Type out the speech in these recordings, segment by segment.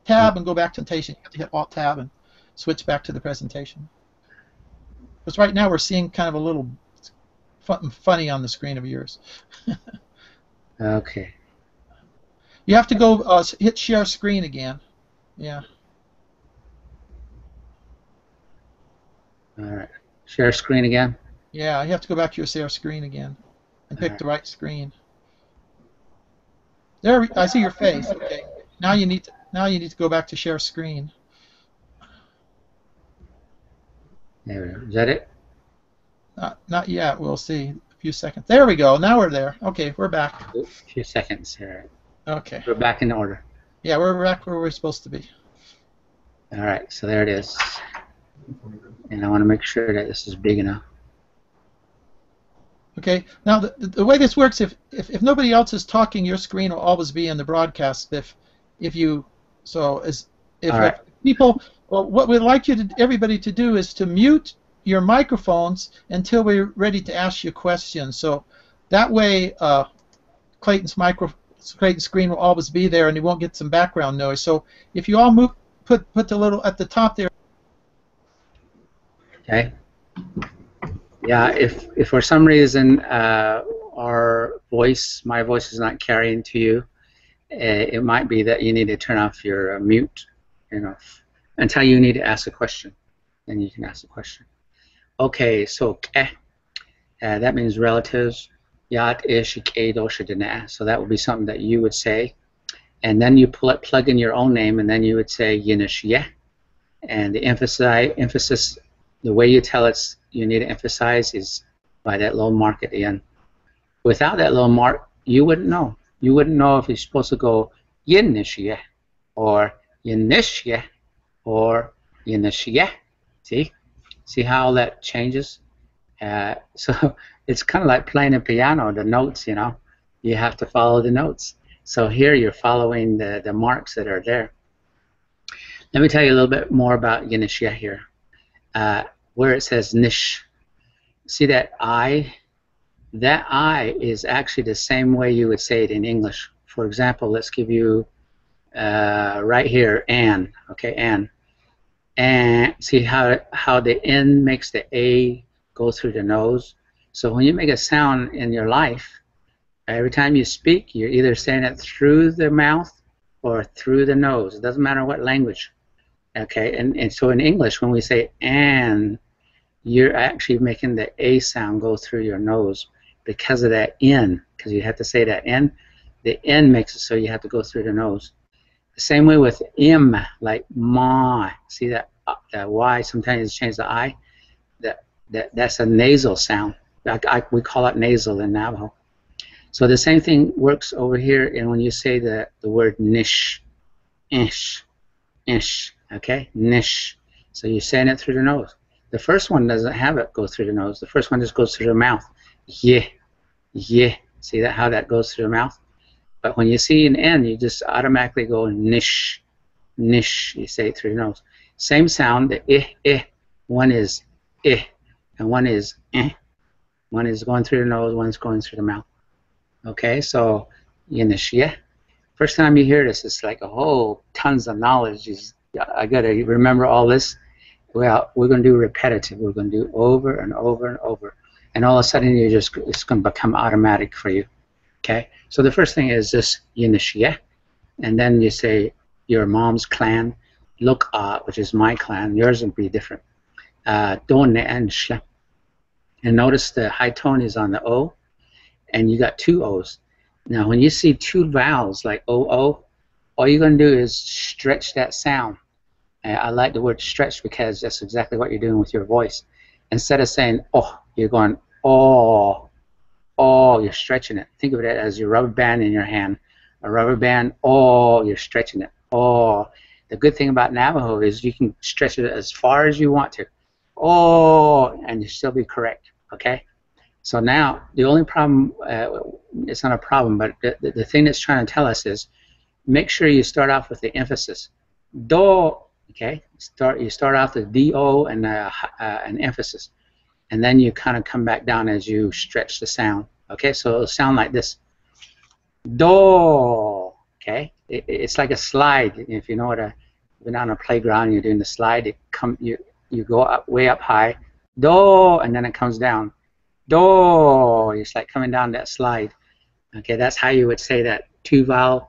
Tab and go back to the presentation. You have to hit Alt Tab and switch back to the presentation. Because right now we're seeing kind of a little funny on the screen of yours. Okay. You have to go hit share screen again. Yeah. All right. Share screen again. Yeah, you have to go back to your share screen again and pick the right screen. There, I see your face. Okay. Now you need to go back to share screen. There we go. Is that it? Not yet. We'll see. A few seconds. There we go. Now we're there. Okay, we're back. A few seconds here. Okay. We're back in order. Yeah, we're back where we're supposed to be. All right. So there it is. And I want to make sure that this is big enough. Okay. Now the way this works, if nobody else is talking, your screen will always be in the broadcast. If people, well, what we'd like everybody to do is to mute your microphones until we're ready to ask you questions. So that way, Clayton's screen will always be there, and you won't get some background noise. So if you all put the little at the top there. Okay. Yeah, if for some reason my voice is not carrying to you, it might be that you need to turn off your mute, until you need to ask a question. Then you can ask a question. Okay, so that means relatives. Yat ish so that would be something that you would say, and then you plug in your own name, and then you would say yinishye, and the emphasis. The way you tell it, you need to emphasize is by that little mark at the end. Without that little mark, you wouldn't know. You wouldn't know if you're supposed to go yinishye or yinishye or yinishye. See how that changes? So it's kind of like playing a piano. The notes, you have to follow the notes. So here you're following the marks that are there. Let me tell you a little bit more about yinishye here. Where it says nish, see that I? That I is actually the same way you would say it in English. For example, let's give you right here, an. Okay, an. And see how the N makes the A go through the nose. So when you make a sound in your life, every time you speak, you're either saying it through the mouth or through the nose. It doesn't matter what language. Okay, and so in English, when we say "and," you're actually making the A sound go through your nose because of that N, because you have to say that N. The N makes it so you have to go through the nose. The same way with M, like ma. See that Y, sometimes you change the I. That's a nasal sound. We call it nasal in Navajo. So the same thing works over here, and when you say the word nish, ish, ish. Okay, nish. So you're saying it through the nose. The first one doesn't have it go through the nose. The first one just goes through the mouth. Yeah, yeah. See that how that goes through the mouth? But when you see an N, you just automatically go nish, nish. You say it through the nose. Same sound. The one is and one is eh. One is going through the nose. One is going through the mouth. Okay, so yinish yeah. First time you hear this, it's like tons of knowledge. I got to remember all this. Well, we're going to do repetitive. We're going to do over and over and over. And all of a sudden, it's going to become automatic for you. Okay? So the first thing is this yinishye. And then you say your mom's clan, luk'a, which is my clan. Yours would be different. Donne and shla. And notice the high tone is on the O. And you got two O's. Now, when you see two vowels like O, all you're going to do is stretch that sound. I like the word stretch because that's exactly what you're doing with your voice. Instead of saying oh, you're going oh, you're stretching it. Think of it as your rubber band in your hand. A rubber band, oh, you're stretching it. Oh, the good thing about Navajo is you can stretch it as far as you want to. Oh, and you still be correct, okay? So now, the only problem, it's not a problem, but the thing that's trying to tell us is make sure you start off with the emphasis. Do, okay? You start off with D-O and an emphasis. And then you kind of come back down as you stretch the sound. Okay, so it'll sound like this. Do, Okay, it's like a slide. If you know what when on a playground you're doing the slide, you go up way up high, do, and then it comes down, do. It's like coming down that slide. Okay, that's how you would say that two vowel.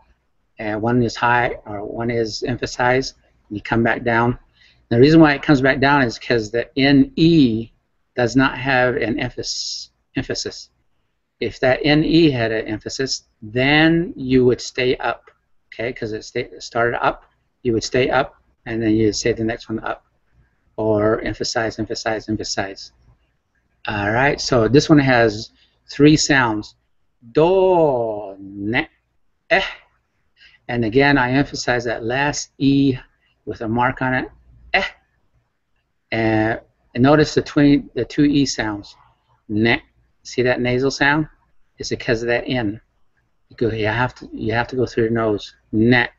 One is high or one is emphasized. You come back down. The reason why it comes back down is because the NE does not have an emphasis. If that NE had an emphasis, then you would stay up, okay? Because it started up, you would stay up, and then you would say the next one up, or emphasize, emphasize, emphasize. All right. So this one has 3 sounds: do, ne, eh. And again, I emphasize that last E with a mark on it, eh. And notice between the 2 E sounds, ne. See that nasal sound? It's because of that N. You have to go through your nose, ne.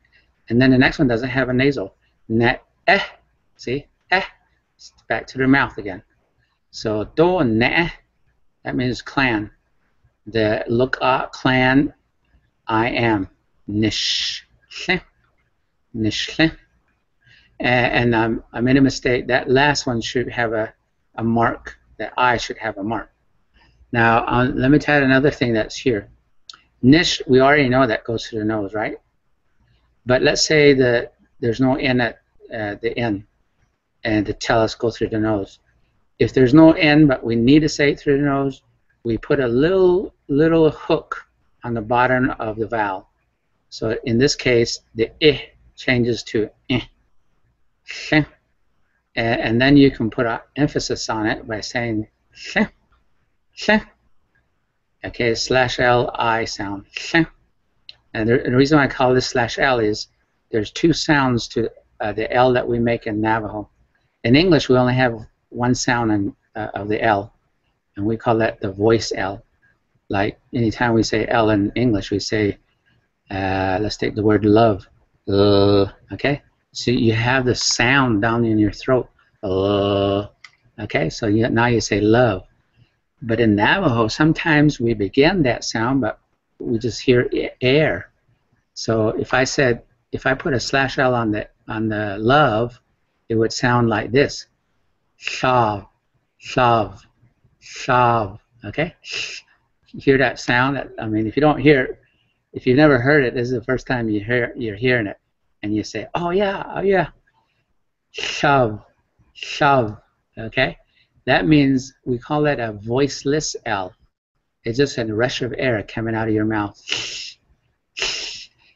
And then the next one doesn't have a nasal, ne, eh. See, eh. It's back to their mouth again. So do, ne, that means clan. The look clan, I am. Nish, nish. And I made a mistake. That last one should have a mark. That I should have a mark. Now, let me tell you another thing that's here. Nish, we already know that goes through the nose, right? But let's say that there's no N at the end, and to tell us go through the nose. If there's no N, but we need to say it through the nose, we put a little hook on the bottom of the vowel. So in this case, the I changes to I. And then you can put an emphasis on it by saying sh. Okay, /L-I sound. And the reason I call this /L is there's 2 sounds to the L that we make in Navajo. In English, we only have 1 sound of the L, and we call that the voice L. Like anytime we say L in English, we say, let's take the word love. Okay? So you have the sound down in your throat. Okay? So now you say love. But in Navajo, sometimes we begin that sound, but we just hear air. So if I put a /L on the love, it would sound like this. Shav, shav, shav. Okay? You hear that sound? I mean, if you don't hear it, if you've never heard it, this is the first time you're hearing it, and you say, oh yeah, shav, shav. Okay? That means we call that a voiceless L. It's just a rush of air coming out of your mouth.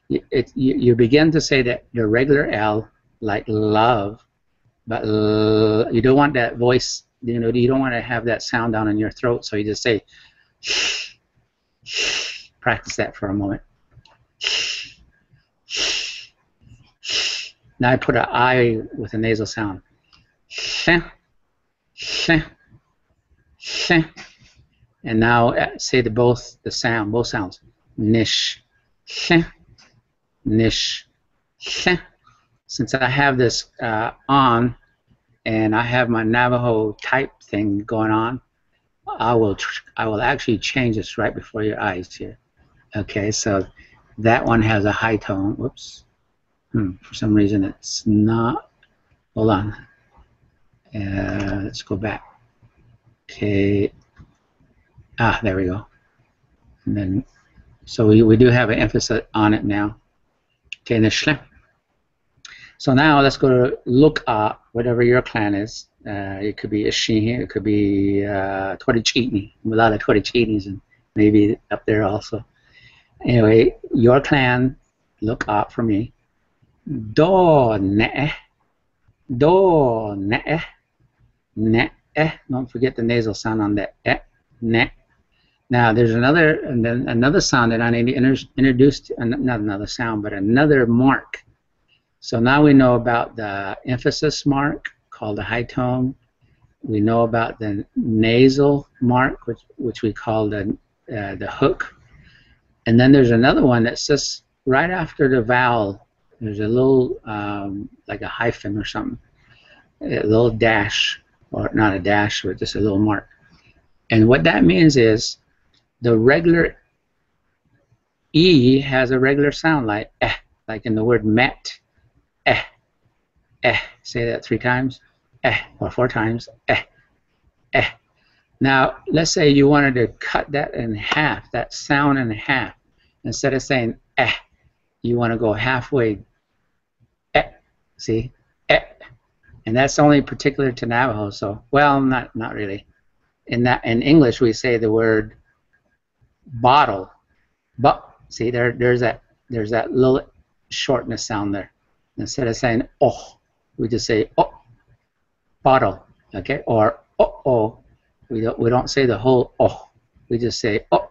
You begin to say that the regular L, like love, but you don't want that voice, you don't want to have that sound down in your throat, so you just say, practice that for a moment. Now I put an I with a nasal sound. And now say both sounds. Nish, nish. Since I have this on, and I have my Navajo type thing going on, I will actually change this right before your eyes here. Okay, so that one has a high tone. Whoops. For some reason it's not. Hold on. Let's go back. Okay. There we go. And then, so we do have an emphasis on it now. Okay, nishle. So now let's go to look up whatever your clan is. It could be Ishihi, it could be Torichini. A lot of Torichinis and maybe up there also. Anyway, your clan, look up for me. Do ne, do ne, ne. Don't forget the nasal sound on that. Ne. Now there's another sound that I need to introduce. Not another sound, but another mark. So now we know about the emphasis mark called the high tone. We know about the nasal mark, which we call the hook. And then there's another one that's just right after the vowel. There's a little like a hyphen or something, a little dash, or not a dash, but just a little mark. And what that means is the regular E has a regular sound like eh, like in the word met. Eh, eh. Say that 3 times. Eh, or 4 times. Eh, eh. Now, let's say you wanted to cut that in half, that sound in half. Instead of saying eh, you want to go halfway. Eh, see? Eh. And that's only particular to Navajo, so, well, not really. In English, we say the word bottle. But, see, there's that little shortness sound there. Instead of saying oh, we just say oh, bottle, okay? Or oh. We don't say the whole oh. We just say oh,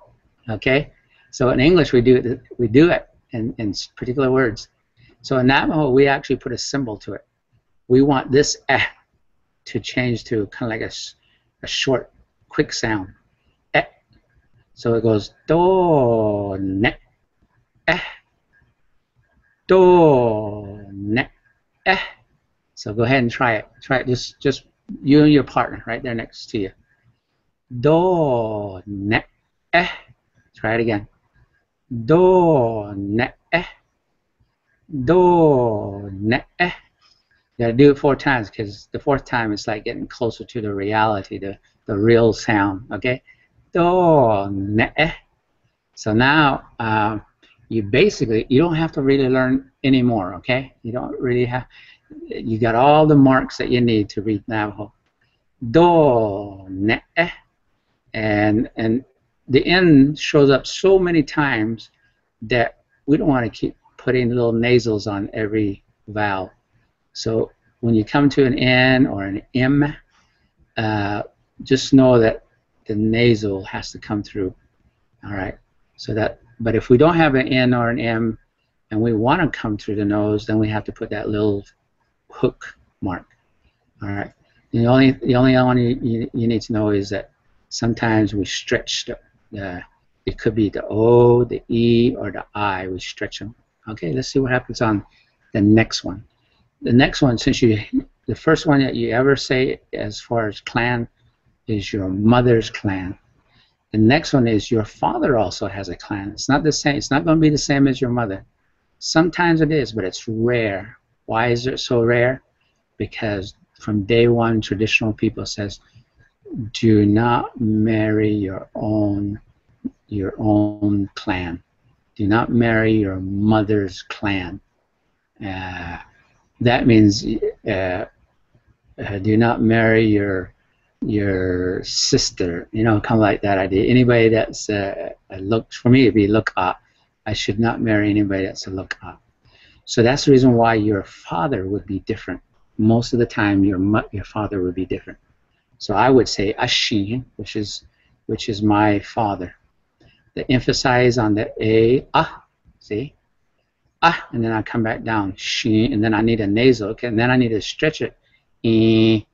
okay? So in English, we do it in particular words. So in Navajo, we actually put a symbol to it. We want this eh to change to kind of like a short, quick sound. Eh. So it goes do ne eh, do ne eh. So go ahead and try it. Try it. Just you and your partner right there next to you. Do ne eh. Try it again. Do ne eh. Do ne eh. You gotta do it 4 times because the 4th time it's like getting closer to the reality, the real sound. Okay. Do ne eh. So now you don't have to really learn anymore. Okay. You don't really have. You got all the marks that you need to read Navajo. Do ne eh. And the N shows up so many times that we don't want to keep putting little nasals on every vowel. So when you come to an N or an M, just know that the nasal has to come through. All right. So that, but if we don't have an N or an M, and we want to come through the nose, then we have to put that little hook mark. All right. The only one you need to know is that sometimes we stretch it could be the O, the E, or the I. We stretch them. Okay. Let's see what happens on the next one. The next one, the first one that you ever say as far as clan is your mother's clan. The next one is your father also has a clan. It's not the same. It's not going to be the same as your mother. Sometimes it is, but it's rare. Why is it so rare? Because from day one, traditional people says, do not marry your own clan. Do not marry your mother's clan. That means do not marry your sister, kind of like that idea. Anybody that's for me it'd be luka. I should not marry anybody that's a luka. So that's the reason why your father would be different. Most of the time your father would be different. So I would say Ashin, which is my father. The emphasize on the A, see? And then I come back down, she, and then I need a nasal, okay, and then I need to stretch it. The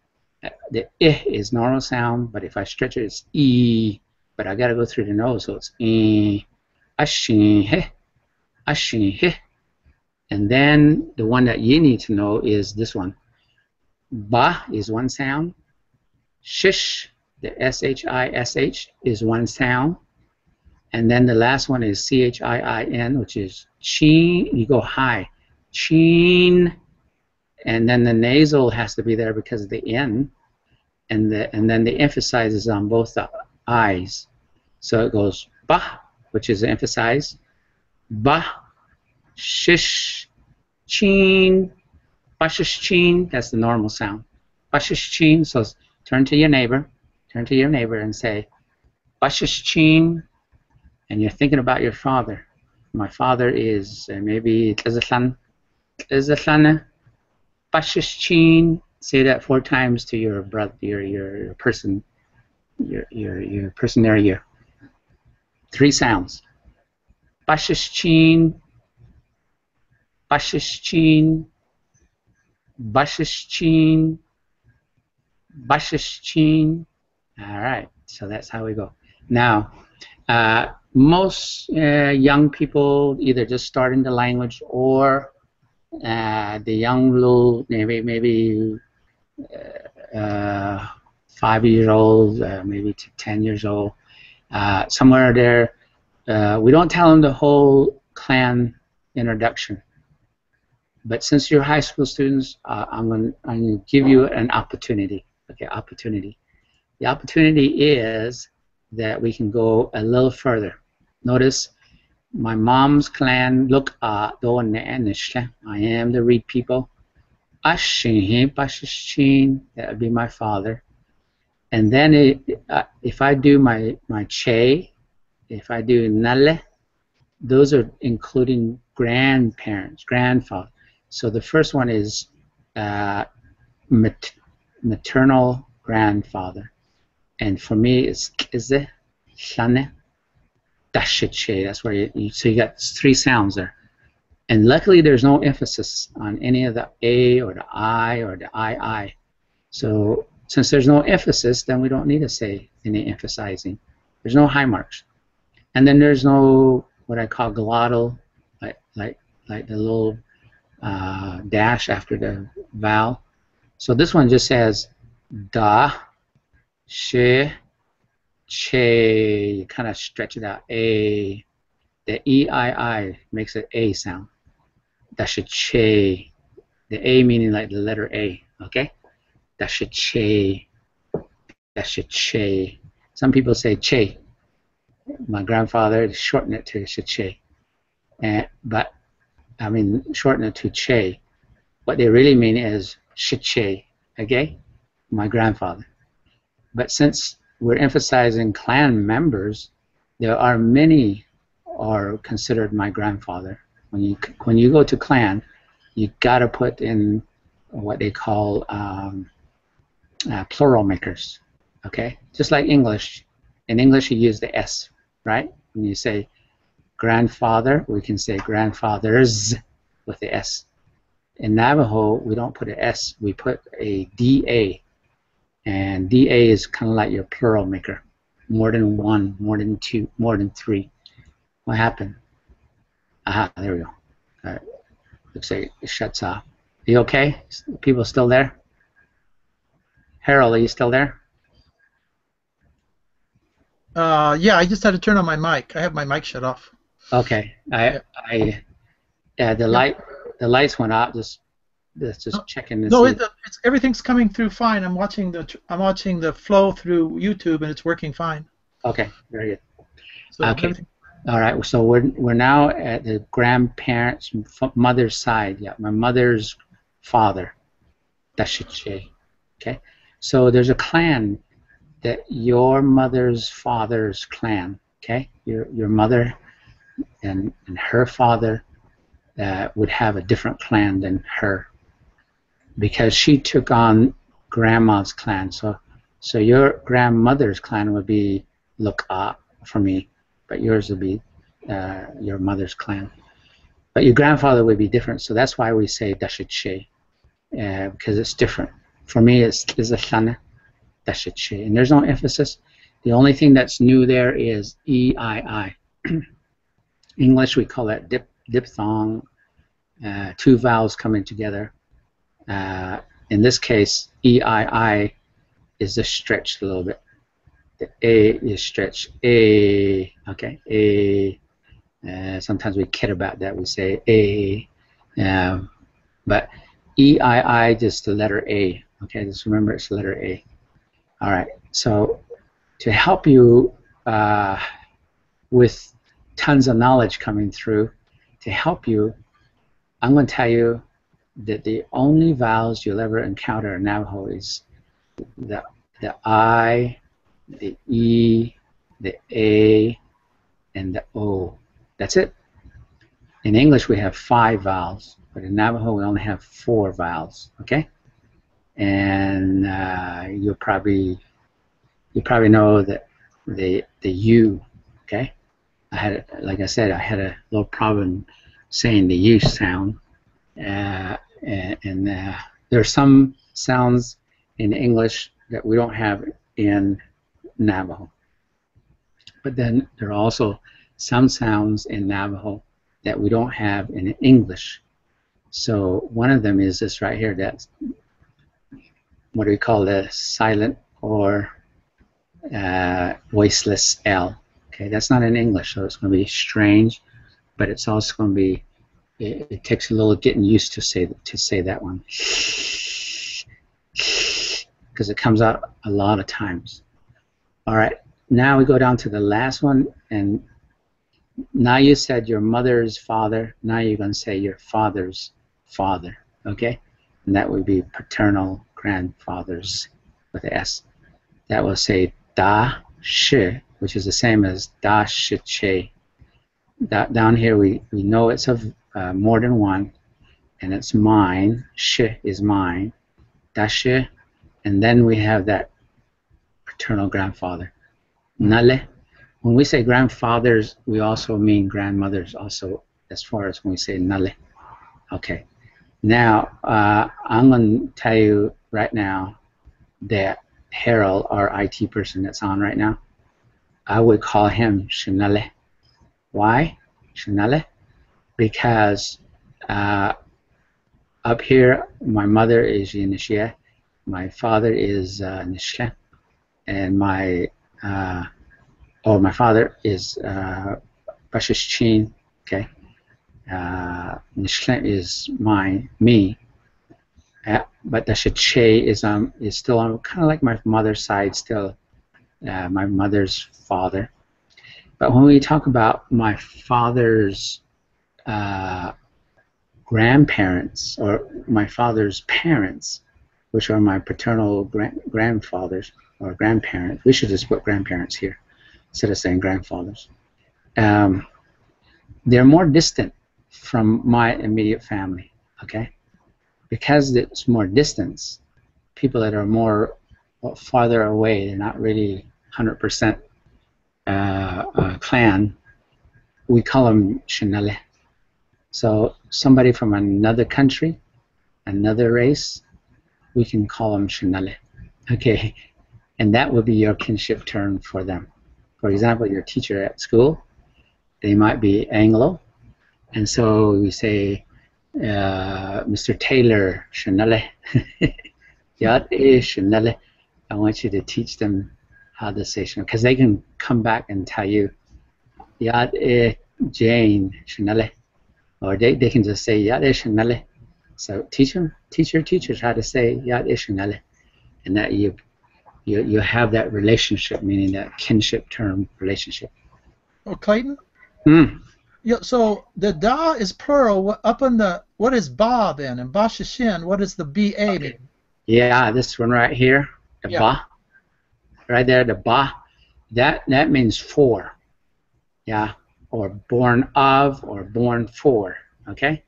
I is normal sound, but if I stretch it, it's E, but I gotta go through the nose, so it's E, ashin he. And then the one that you need to know is this one. Ba is one sound. Shish, the SHISH is one sound. And then the last one is CHIIN, which is chin. You go high, chin, and then the nasal has to be there because of the N, and then the emphasize is on both the I's. So it goes ba, which is emphasized, ba, shish, chin, ba shish chin. That's the normal sound. Ba shish chin. So turn to your neighbor and say ba shish chin. And you're thinking about your father. My father is maybe Tlazatlan, Bashishchin. Say that 4 times to your brother, your person, your person near you. 3 sounds. Bashishchin, Bashishchin, Bashishchin, Bashishchin. All right. So that's how we go. Now. Most young people either just starting the language or the young little maybe 5 years old, maybe to 10 years old, somewhere there, we don't tell them the whole clan introduction. But since you're high school students, I'm going to give you an opportunity. Okay, opportunity. The opportunity is that we can go a little further. Notice my mom's clan. Look, I am the Reed people. Ashin, that would be my father. And then if I do my che, if I do nale, those are including grandparents, grandfather. So the first one is maternal grandfather, and for me it's kize, shane, dashiche. That's where so you got 3 sounds there, and luckily there's no emphasis on any of the a or the I or the I. So since there's no emphasis, then we don't need to say any emphasizing. There's no high marks, and then there's no what I call glottal, like the little dash after the vowel. So this one just says da, she, che. You kind of stretch it out. A. The E-I-I makes it A sound. Da she che. The A meaning like the letter A. Okay. Da she che. Da she che. Some people say che. My grandfather shortened it to she che. But I mean, shorten it to che. What they really mean is shiche, okay? My grandfather. But since we're emphasizing clan members, there are many are considered my grandfather. When you go to clan, you gotta put in what they call plural makers, okay? Just like English. In English, you use the S, right? When you say grandfather, we can say grandfathers with the S. In Navajo, we don't put an S, we put a DA. And DA is kind of like your plural maker. More than 1, more than 2, more than 3. What happened? Aha, there we go. All right. Looks like it shuts off. Are you okay? People still there? Harold, are you still there? Yeah, I just had to turn on my mic. I have my mic shut off. Okay. The lights went out. Just checking to no, see. it's everything's coming through fine. I'm watching the flow through YouTube, and it's working fine. Okay, very good. So okay. All right. So we're now at the grandparents' mother's side. Yeah, my mother's father. Dashiche. Okay. So there's a clan that your mother's father's clan. Okay. Your mother and her father would have a different clan than her, because she took on grandma's clan. So your grandmother's clan would be Luk'a for me, but yours would be your mother's clan. But your grandfather would be different, so that's why we say Dashiche, because it's different. For me, it's a Shana Dashiche, and there's no emphasis. The only thing that's new there is E-I-I. English, we call that diphthong, 2 vowels coming together. In this case, E-I-I is just stretched a little bit. The A is stretched. A, okay, A. Sometimes we kid about that. We say A. But E-I-I, just the letter A. Okay, just remember it's the letter A. All right, so to help you with tons of knowledge coming through, to help you, I'm going to tell you that the only vowels you'll ever encounter in Navajo is the I, the E, the A, and the O. That's it. In English, we have 5 vowels, but in Navajo, we only have 4 vowels. Okay, and you probably know that the U. Okay, like I said, I had a little problem saying the U sound, and there are some sounds in English that we don't have in Navajo. But then there are also some sounds in Navajo that we don't have in English. So one of them is this right here. That's what do we call the silent or voiceless L. Okay, that's not in English, so it's going to be strange, but it's also going to be. It takes a little getting used to say that one, because it comes out a lot of times. All right, now we go down to the last one, and now you said your mother's father. Now you're going to say your father's father. Okay, and that would be paternal grandfathers with an S. That will say da shi, which is the same as da shi che. Down here we know it's of more than one, and it's mine. Shi is mine. Da shi, and then we have that paternal grandfather. Nale. When we say grandfathers, we also mean grandmothers also, as far as when we say nale. Okay. Now, I'm going to tell you right now that Harold, our IT person that's on right now, I would call him Shanale. Why? Shanale? Because up here, my mother is Yinishia, my father is Nishla, and my father is Bashishchin, okay? Nishla is me, but the Shache is still on kind of like my mother's side, still my mother's father. But when we talk about my father's grandparents, or my father's parents, which are my paternal grandfathers or grandparents, we should just put grandparents here instead of saying grandfathers. They're more distant from my immediate family, okay? Because it's more distance, people that are more farther away, they're not really 100% clan, we call them Shanale. So somebody from another country, another race, we can call them Shanale, okay? And that would be your kinship term for them. For example, your teacher at school, they might be Anglo, and so we say, Mr. Taylor, Shanale, Yat e Shanale. I want you to teach them how to say Shanale, because they can come back and tell you, Yat e Jane, Shanale, or they can just say Yat e Shanale. So teach your teachers how to say Yat e Shanale, and that you have that relationship, meaning that kinship term relationship. Oh, Clayton? Mm. Yeah, so the da is plural. Up in the, what is ba then? And ba shishin, what is the ba mean? Yeah, this one right here, the ba, right there, the ba, that means for, yeah, or born of, or born for, okay?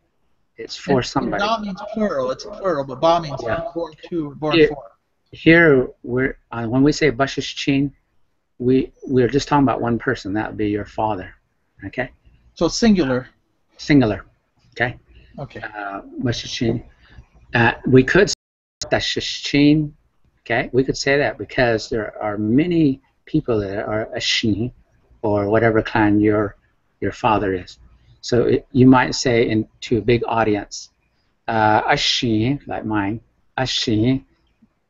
It's for somebody. Da means plural, it's plural, but ba means born to, born here, for. Here, when we say Bashishchin, we're just talking about one person. That would be your father, okay? So singular. Singular, okay? Okay. Bashishchin. We could say Bashishchin, okay? We could say that because there are many people that are Ashin, or whatever clan your father is. So you might say to a big audience, Ashin, like mine, Ashin,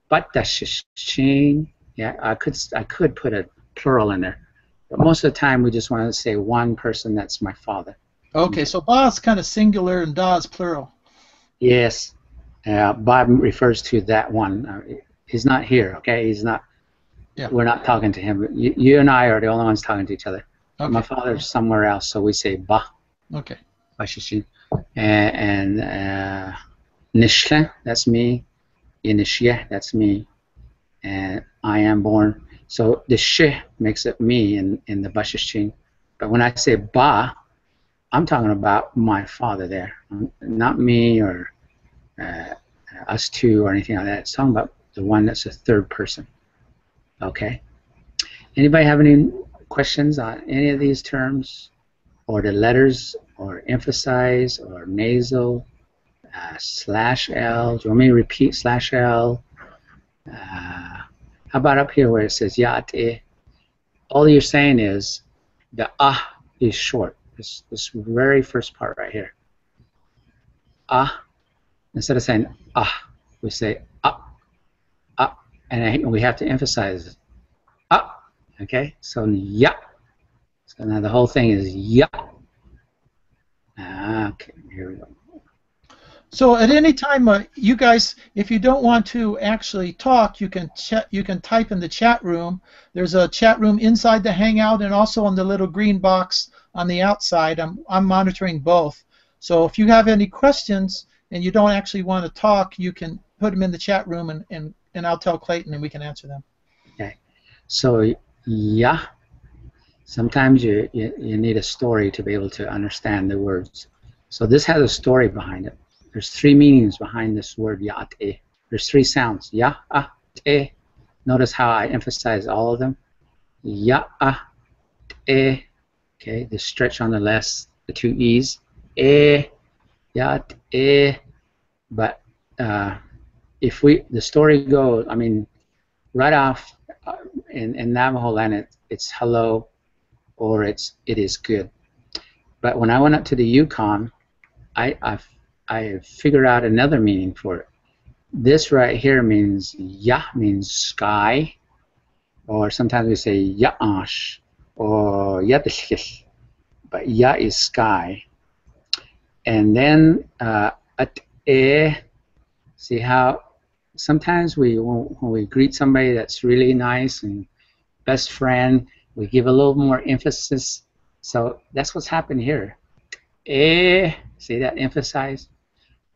but Bashishchin. Yeah, I could put a plural in there, but most of the time we just want to say one person. That's my father. Okay, so ba is kind of singular and da is plural. Yes, Bob refers to that one. He's not here. Okay, he's not. Yeah. We're not talking to him. You and I are the only ones talking to each other. Okay. My father's somewhere else, so we say ba. Okay. Bashishin. And Nishla, that's me. Inishya, that's me. And I am born. So the she makes it me in the Bashishin. But when I say ba, I'm talking about my father there, not me or us two or anything like that. It's talking about the one that's a third person. Okay. Anybody have any questions on any of these terms, or the letters, or emphasize, or nasal, /L? Do you want me to repeat /L? How about up here where it says yat e? All you're saying is the is short. This very first part right here. Instead of saying we say and we have to emphasize it. Okay, so ya, So now the whole thing is ya. Okay, here we go. So at any time, you guys, if you don't want to actually talk, you can type in the chat room. There's a chat room inside the Hangout and also on the little green box on the outside. I'm monitoring both. So if you have any questions and you don't actually want to talk, you can put them in the chat room and I'll tell Clayton and we can answer them. Okay. So yeah, sometimes you need a story to be able to understand the words. So this has a story behind it. There's three meanings behind this word ya'at-e. There's three sounds. Ya-a-te. Notice how I emphasize all of them. Ya-a-te. Okay, the stretch on the last, the two E's. Ya-te. But if the story goes, I mean, right off in Navajo land, it's hello, or it is good. But when I went up to the Yukon, I figured out another meaning for it. This right here means ya means sky, or sometimes we say ya'ash or yadishkish, but ya is sky. And then at-e, see how sometimes when we greet somebody that's really nice and best friend, we give a little more emphasis. So that's what's happened here. See that emphasize?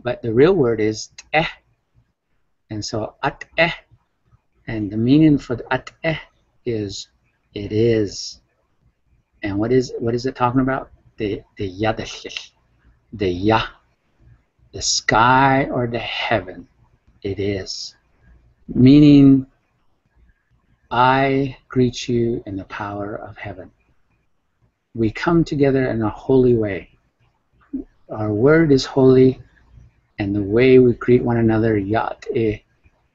But the real word is eh. And so at-eh. And the meaning for the at-eh is it is. And what is it talking about? The yadashish. The ya. The sky or the heaven. It is. Meaning I greet you in the power of heaven. We come together in a holy way. Our word is holy, and the way we greet one another, yat-e,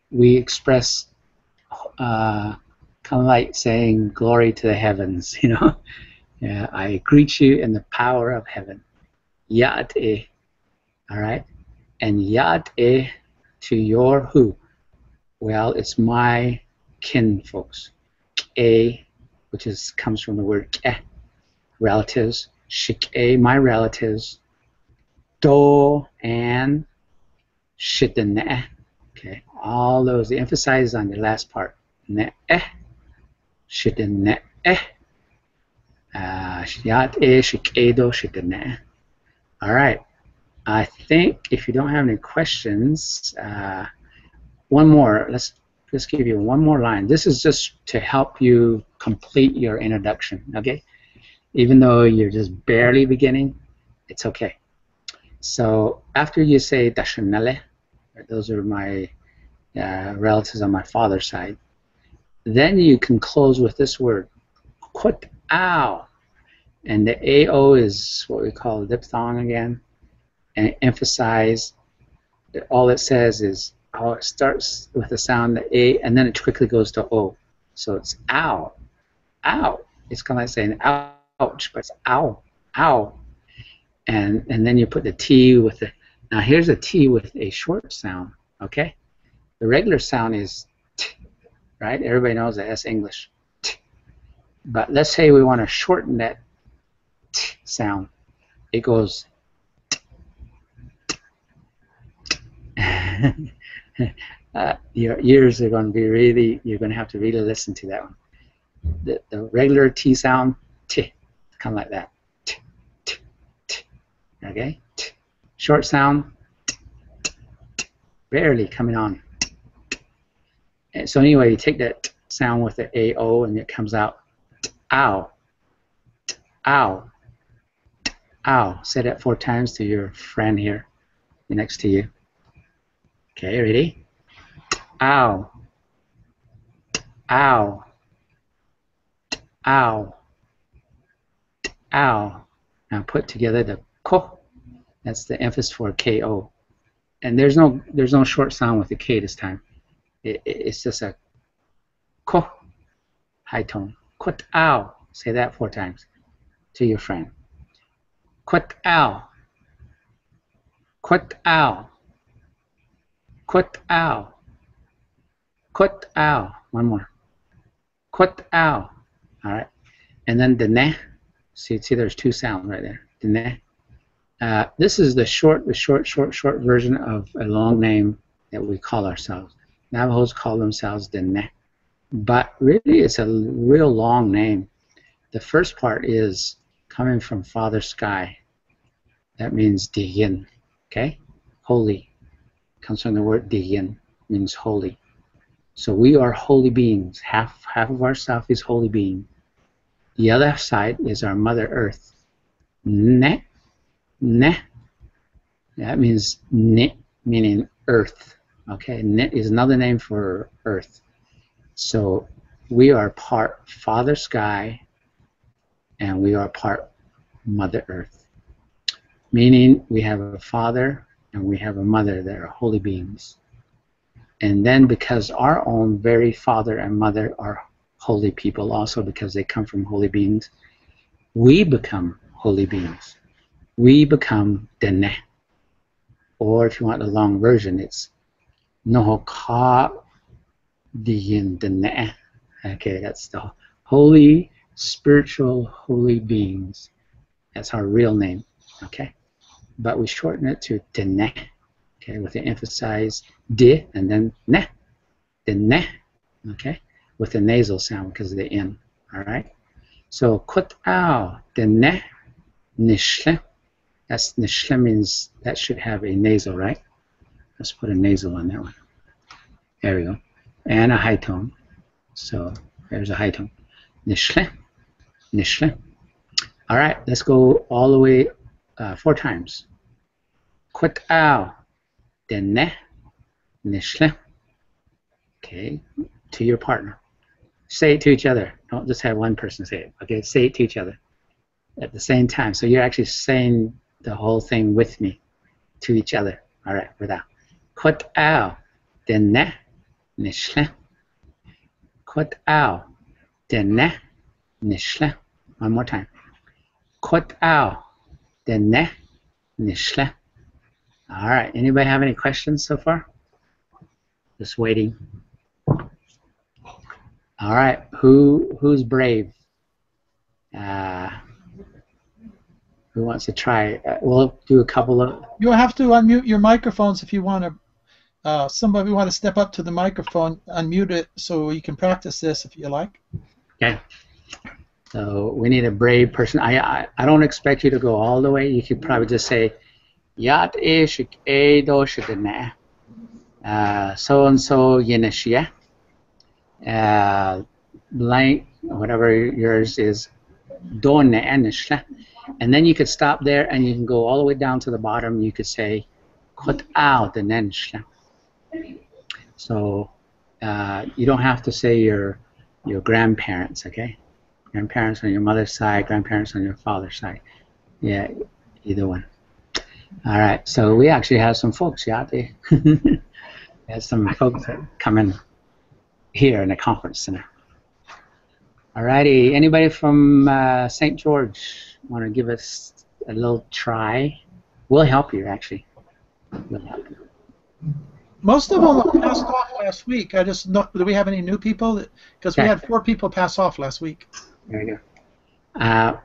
we express kind of like saying glory to the heavens, you know. Yeah, I greet you in the power of heaven. Yat-e. All right? And yat-e to your who? Well, it's my kin folks. Ke, which comes from the word ke, relatives. Shik-e, my relatives. Do and shitane. Okay, all those, the emphasis on the last part. Ne, shitane. Shiyat-e, shikedo, shitane. All right. I think if you don't have any questions, one more. Let's give you one more line. This is just to help you complete your introduction. Okay, even though you're just barely beginning, it's okay. So after you say dashanale, those are my relatives on my father's side, then you can close with this word, kut-ow. And the AO is what we call diphthong again, and emphasize. All it says is, oh, it starts with the sound, the A, and then it quickly goes to O. So it's ow, ow. It's kind of like saying ouch, but it's ow, ow. And then you put the T with the, now here's a T with a short sound, okay? The regular sound is T, right? Everybody knows that, that's English. T. But let's say we want to shorten that T sound. It goes your ears are going to be really, you're going to have to really listen to that one. The regular T sound, T, kind of like that. T, T, T. Okay? T. Short sound, T, T, T. Barely coming on. T, T. And so anyway, you take that T sound with the AO and it comes out, T, ow, T, ow, T, ow. Say that 4 times to your friend here next to you. Okay, ready? Ow. Ow. Ow. Ow. Now put together the ko. That's the emphasis for KO. And there's no short sound with the K this time. It's just a ko, high tone. Kut ow. Say that 4 times to your friend. Kut ow. Kut ow. Kut ow. Kut ow. One more. Kut ow. All right. And then the ne. See, there's two sounds right there. Dene. This is the short version of a long name that we call ourselves. Navajos call themselves Dene. But really, it's a real long name. The first part is coming from Father Sky. That means Diyin, okay? Holy. Comes from the word Diyin, means holy. So we are holy beings. Half of ourself is holy being. The other side is our Mother Earth. Ne. That means ne, meaning earth. Okay, ne is another name for earth. So we are part Father Sky and we are part Mother Earth. Meaning we have a father and we have a mother that are holy beings. And then because our own very father and mother are holy people also because they come from holy beings, we become holy beings. We become Dene. Or if you want the long version, it's Nohoka Diyin Dene. Okay, that's the holy, spiritual, holy beings. That's our real name. Okay, but we shorten it to Dene. Okay, with the emphasized di and then ne. Dene. Okay, with the nasal sound because of the N. All right. So Kut'au Dene Nishle. That's Nishle means that should have a nasal, right? Let's put a nasal on that one. There we go. And a high tone. So there's a high tone. Nishle. Nishle. All right, let's go all the way 4 times. Kut'au Dene Nishle. Okay, to your partner. Say it to each other. Don't just have one person say it. Okay, say it to each other at the same time. So you're actually saying the whole thing with me to each other. All right, without. Kut'au Dene Nishle. Kut'au Dene Nishle. One more time. Kut'au Dene Nishle. All right, anybody have any questions so far? Just waiting. All right, who's brave? Who wants to try? We'll do a couple of. You'll have to unmute your microphones if you want to. Somebody want to step up to the microphone, unmute it so you can practice this if you like. Okay. So we need a brave person. I don't expect you to go all the way. You could probably just say, Yat e shik e do shikane. So and so yeneshia. Blank, whatever yours is, Done Anishla. And then you could stop there and you can go all the way down to the bottom. You could say, Kut out the Nenshla. So you don't have to say your grandparents, okay? Grandparents on your mother's side, grandparents on your father's side. Yeah, either one. All right, so we actually have some folks, yeah, they have some folks that come in here in the conference center. All righty, anybody from St. George want to give us a little try? We'll help you, actually. We'll help you. Most of them passed off last week. I just don't. Do we have any new people? Because we had 4 people pass off last week. There you go.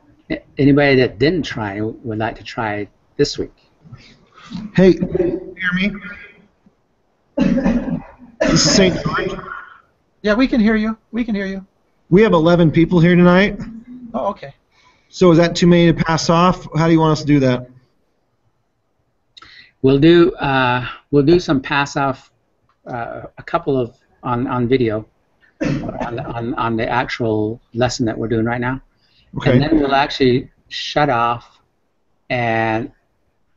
Anybody that didn't try would like to try this week? Hey, can you hear me? This is St. George. Yeah, we can hear you. We can hear you. We have 11 people here tonight. Oh, okay. So is that too many to pass off? How do you want us to do that? We'll do some pass off, a couple of on video, on the actual lesson that we're doing right now. Okay. And then we'll actually shut off, and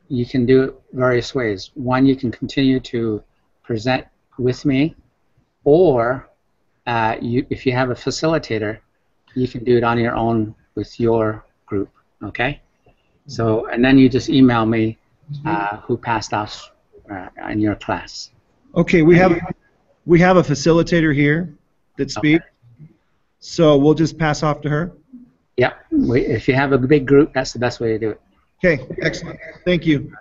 you can do it various ways. One, you can continue to present with me, or if you have a facilitator, you can do it on your own with your group. Okay. So, and then you just email me who passed off in your class. Okay, we have a facilitator here that speaks. Okay. So we'll just pass off to her. Yeah. If you have a big group, that's the best way to do it. Okay. Excellent. Thank you.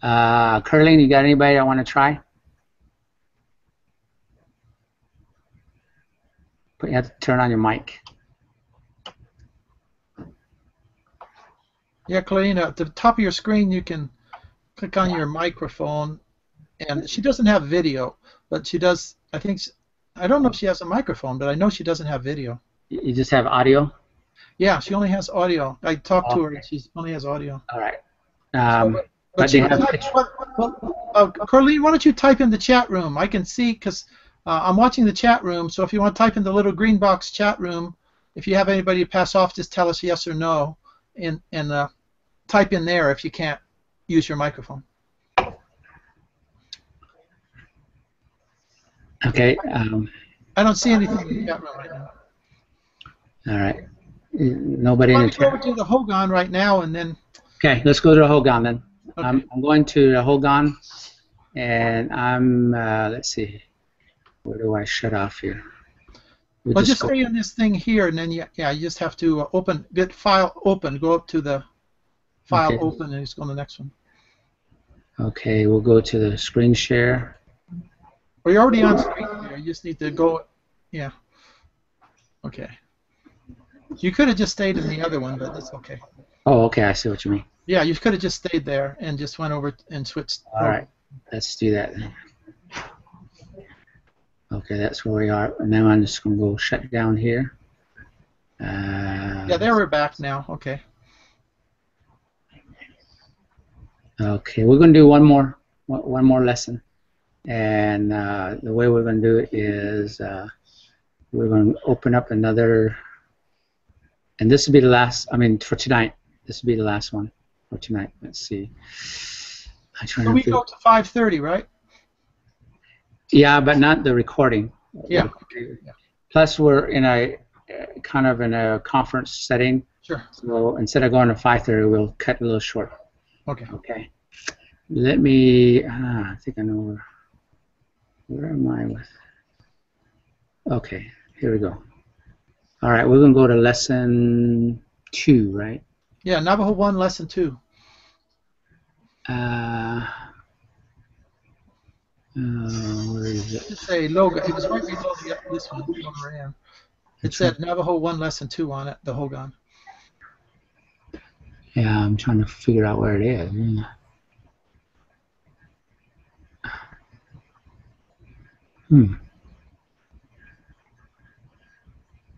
Curling, you got anybody that want to try? But you have to turn on your mic. Yeah, Clarina, at the top of your screen you can click on your microphone, and she doesn't have video, but she does. I don't know if she has a microphone, but I know she doesn't have video. You just have audio? Yeah, she only has audio. I talked to her, Okay. and she only has audio. All right. But But she they can have type. Carlene, why don't you type in the chat room? I can see because I'm watching the chat room. So if you want to type in the little green box chat room, if you have anybody to pass off, just tell us yes or no, and type in there if you can't use your microphone. Okay. I don't see anything in the chat room right now. All right. Nobody in Why the don't we go over chat. to the Hogan right now, and then. Okay, let's go to the Hogan then. Okay. I'm going to the Hogan, and I'm, let's see, where do I shut off here? Well, just stay on this thing here, and then you just have to get file open, go up to the file open, and just go to the next one. Okay, we'll go to the screen share. Well, you're already on screen here. You just need to go, yeah. Okay. You could have just stayed in the other one, but that's okay. Oh, okay, I see what you mean. Yeah, you could have just stayed there and just went over and switched. All right, let's do that then. Okay, that's where we are. And now I'm just going to go shut down here. Yeah, there we're back now. Okay. Okay, we're going to do one more lesson. And the way we're going to do it is we're going to open up another, and this will be the last, I mean, for tonight. This will be the last one for tonight. Let's see. So we go to 5:30, right? Yeah, but not the recording. Yeah. Plus, we're in a kind of in a conference setting. Sure. So instead of going to 5:30, we'll cut a little short. Okay. Okay. Let me. I think I know where am I with. Okay. Here we go. All right. We're gonna go to lesson 2, right? Yeah. Navajo 1, lesson 2. Where is it? It's a logo. It was right below this one. It said Navajo 1, lesson 2 on it, the Hogan. Yeah, I'm trying to figure out where it is.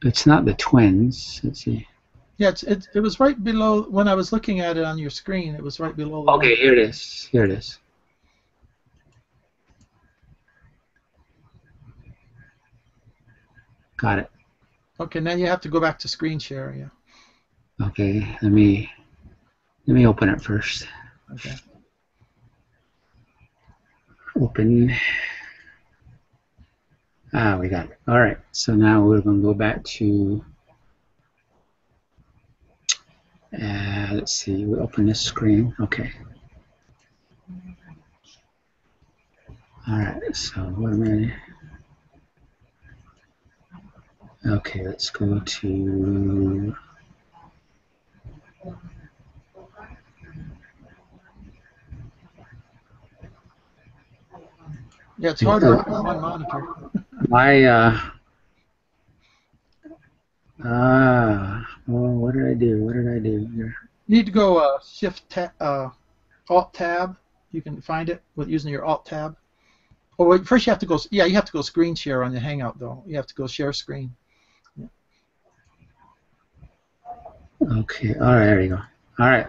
It's not the twins. Let's see. Yeah, it was right below when I was looking at it on your screen. It was right below. Okay, here it is. Here it is. Got it. Okay, then you have to go back to screen share. Yeah. Okay, let me open it first. Okay. Open. We got it. All right. So now we're going to go back to. Let's see. We open this screen. Okay. All right. So what am I? Okay. Let's go to. Yeah, it's hard to work on one monitor. What did I do? What did I do here? You need to go Alt Tab. You can find it with using your Alt Tab. Oh, wait, first you have to go. Yeah, you have to go screen share on the Hangout though. You have to go share screen. Yeah. Okay. All right. There you go. All right.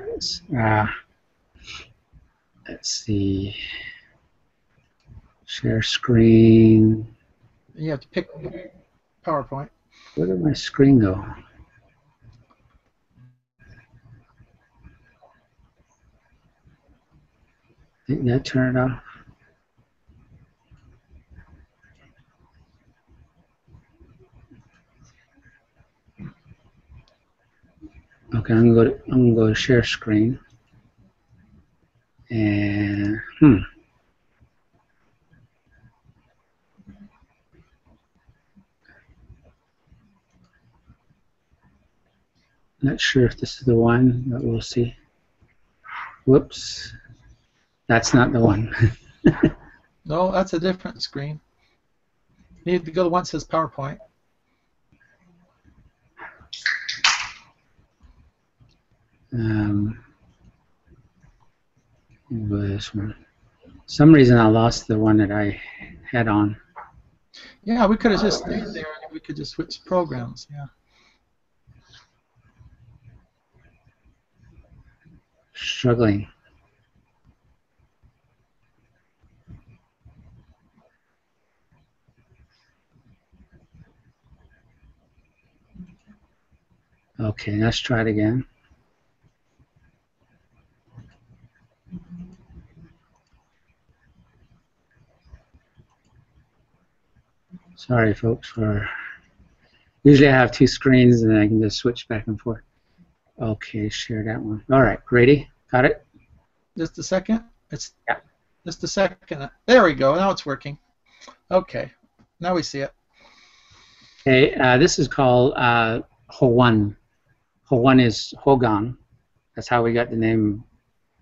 Let's see. Share screen. You have to pick PowerPoint. Where did my screen go? Didn't that turn it off? Okay, I'm gonna go to share screen. And Not sure if this is the one, but we'll see. Whoops. That's not the one. No, that's a different screen. You need to go to one that says PowerPoint. This one. Some reason I lost the one that I had on. Yeah, we could have just stayed there and we could just switch programs. Yeah. Struggling. Okay, let's try it again. Sorry, folks. Usually I have two screens and I can just switch back and forth. Okay, share that one. All right, ready? Got it? Just a second. Yeah. Just a second. There we go. Now it's working. Okay. Now we see it. Okay, this is called Howan. Howan is Hogan. That's how we got the name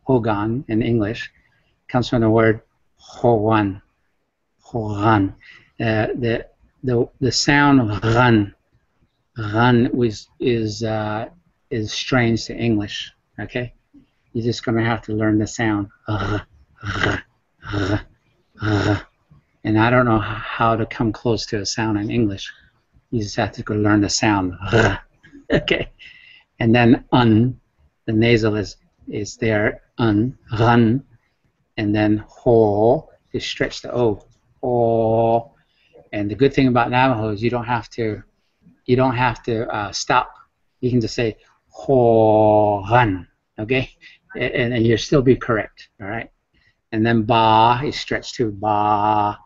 Hogan in English. It comes from the word Howan. Hogan. The sound run is strange to English. Okay, you're just gonna have to learn the sound. And I don't know how to come close to a sound in English. You just have to go learn the sound. Okay, and then the nasal is there. Run, and then ho is stretch the o. Ho. And the good thing about Navajo is you don't have to stop. You can just say ho run, okay, and you'll still be correct. All right. And then ba is stretched to ba,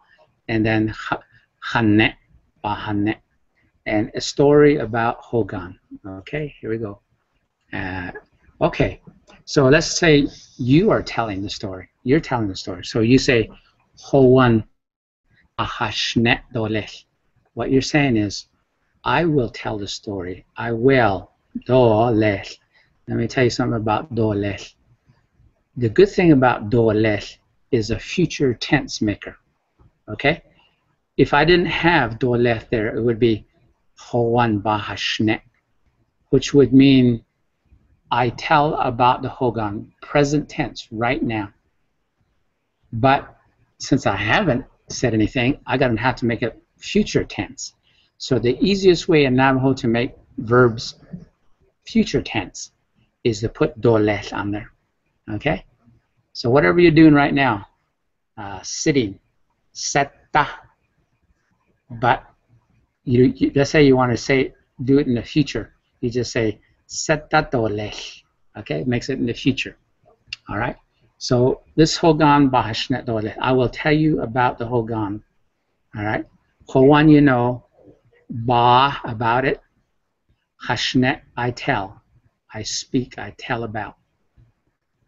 and then hanne, ba hanne, and a story about Hogan. Okay, here we go. Okay, so let's say you are telling the story. You're telling the story. So you say Howan ahashne dolech. What you're saying is, I will tell the story. I will. Dolech. Let me tell you something about dolech. The good thing about dolech is a future tense maker. Okay? If I didn't have dolech there, it would be Howan bahashne, which would mean I tell about the Hogan, present tense, right now. But since I haven't said anything, I'm going to have to make it future tense. So the easiest way in Navajo to make verbs future tense is to put dolech on there. Okay? So whatever you're doing right now, sitting, setta, but you let's say you want to do it in the future. You just say setta dolech. Okay? It makes it in the future. All right? So this Hogan bahashnet dolech. I will tell you about the Hogan. All right? Howan, you know. Ba, about it. Hashnet, I tell. I speak, I tell about.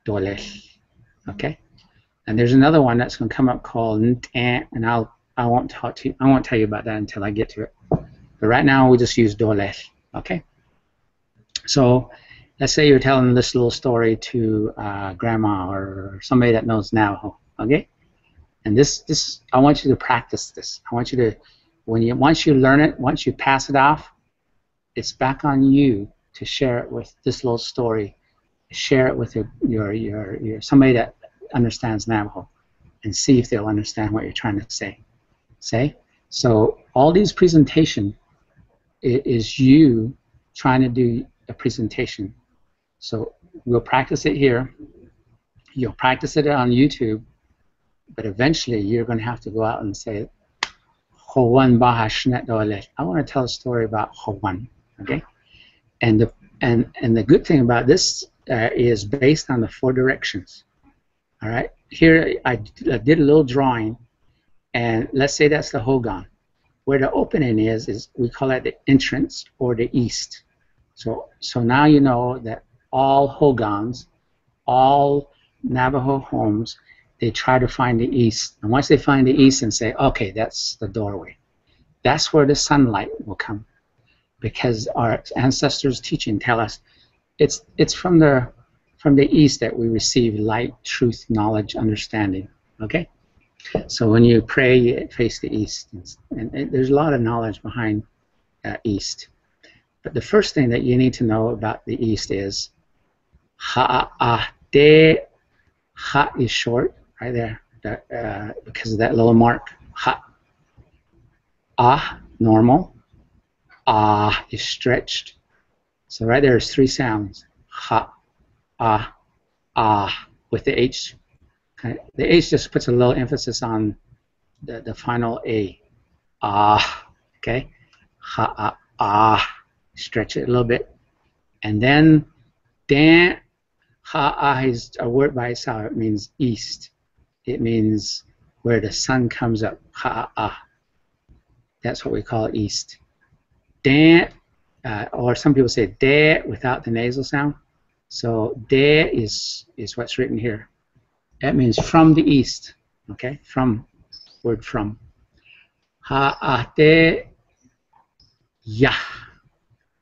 Dolech. Okay? And there's another one that's going to come up called Ntan, and I won't tell you about that until I get to it. But right now we just use dolech. Okay? So let's say you're telling this little story to grandma or somebody that knows Navajo. Okay? And this I want you to practice this. I want you to once you learn it, once you pass it off, it's back on you to share it with this little story. Share it with your somebody that understands Navajo, and see if they'll understand what you're trying to say. So all these presentation is you trying to do a presentation. So we'll practice it here. You'll practice it on YouTube, but eventually you're going to have to go out and say, Howan bahashnet dolech. I want to tell a story about Howan. Okay, and the good thing about this is based on the 4 directions. All right, here I did a little drawing, and let's say that's the Hogan. Where the opening is we call it the entrance or the east. So now you know that all Hogans, all Navajo homes, they try to find the east. And once they find the east and say, okay, that's the doorway, that's where the sunlight will come. Because our ancestors' teaching tell us it's from the east that we receive light, truth, knowledge, understanding. Okay? So when you pray, you face the east. And there's a lot of knowledge behind east. But the first thing that you need to know about the east is Ha'ate Ha is short right there because of that little mark. Ha. Ah, normal. Ah is stretched. So right there is 3 sounds. Ha, ah, ah, with the H. Okay. The H just puts a little emphasis on the final A. Ah, okay. Ha, ah, ah. Stretch it a little bit. And then, dan, ha, ah is a word by itself. It means east. It means where the sun comes up. Ha, ah. That's what we call east. Dan, or some people say de without the nasal sound. So de is what's written here. That means from the east. Okay, from, word from. Ha'ate yah.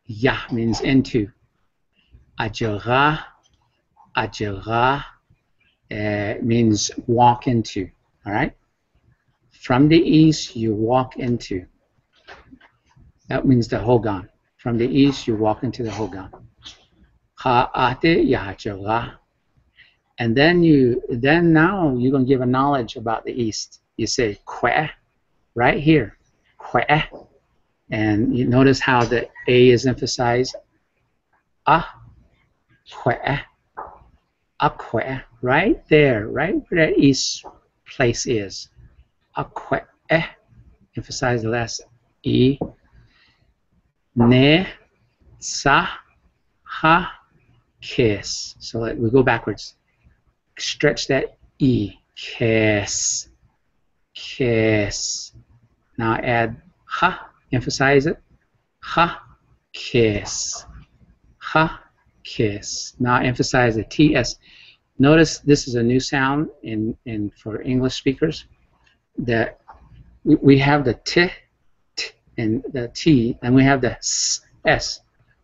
Yah means into. Ajara, ajara means walk into. All right. From the east, you walk into. That means the Hogan. From the east, you walk into the Hogan. Ha'ate yahajara. And then now you're going to give a knowledge about the east. You say kwe, right here, kwe. And you notice how the A is emphasized. Ah, kwe, kwe, right there, right where that east place is. Kwe, emphasize the last E. Ne, sa, ha, kiss. So we go backwards. Stretch that E. Kiss. Kiss. Now add ha. Emphasize it. Ha. Kiss. Ha. Kiss. Now emphasize the TS. Notice this is a new sound in for English speakers. That we have the T and the T, and we have the S.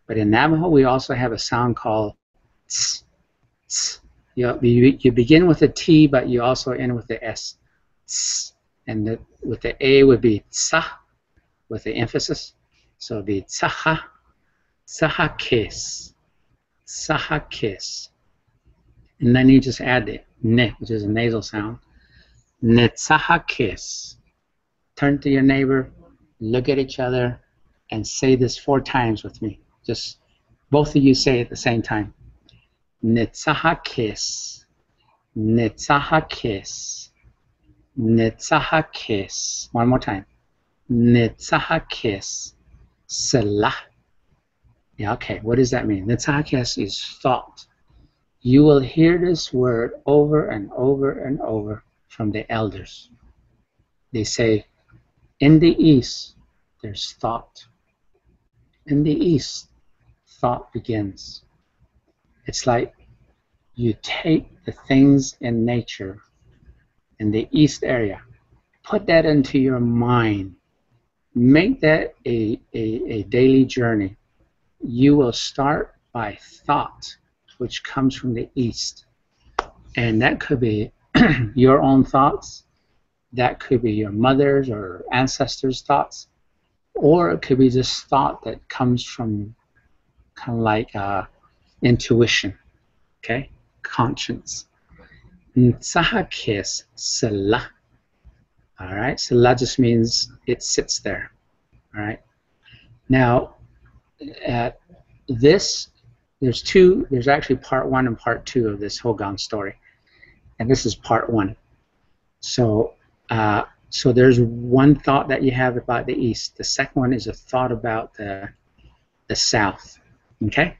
But in Navajo, we also have a sound called ts. Ts. You begin with a T, but you also end with the S. Ts. And with the A would be tsa, with the emphasis. So it would be tsaha, tsaha kiss, tsaha kiss. And then you just add the ne, which is a nasal sound. Ne tsaha kiss. Turn to your neighbor, look at each other, and say this 4 times with me. Just both of you say it at the same time. Netzaha kiss, netzaha kiss, netzaha kiss. One more time. Netzaha kiss, selah. Yeah, okay, what does that mean? Netzaha kiss is thought. You will hear this word over and over and over from the elders. They say, in the east, there's thought. In the east, thought begins. It's like you take the things in nature in the east area, put that into your mind, make that a daily journey. You will start by thought, which comes from the east. And that could be your own thoughts, that could be your mother's or ancestors' thoughts, or it could be just thought that comes from kind of like intuition, okay? Conscience. Ntsaha kiss, selah. All right, selah just means it sits there. All right. Now, there's actually part 1 and part 2 of this Hogan story, and this is part 1. So there's one thought that you have about the east. The second one is a thought about the south. Okay.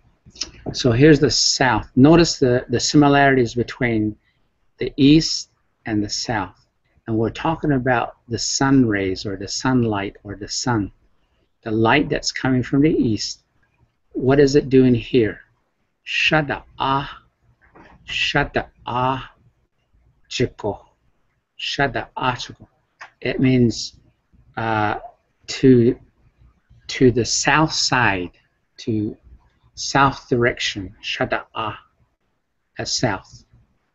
So here's the south. Notice the similarities between the east and the south. And we're talking about the sun rays or the sunlight or the sun. The light that's coming from the east. What is it doing here? Shada'ah. Shada'ah. Chiko. Shada'ah chiko. It means to the south side, to south direction. Shada'ah. That's south.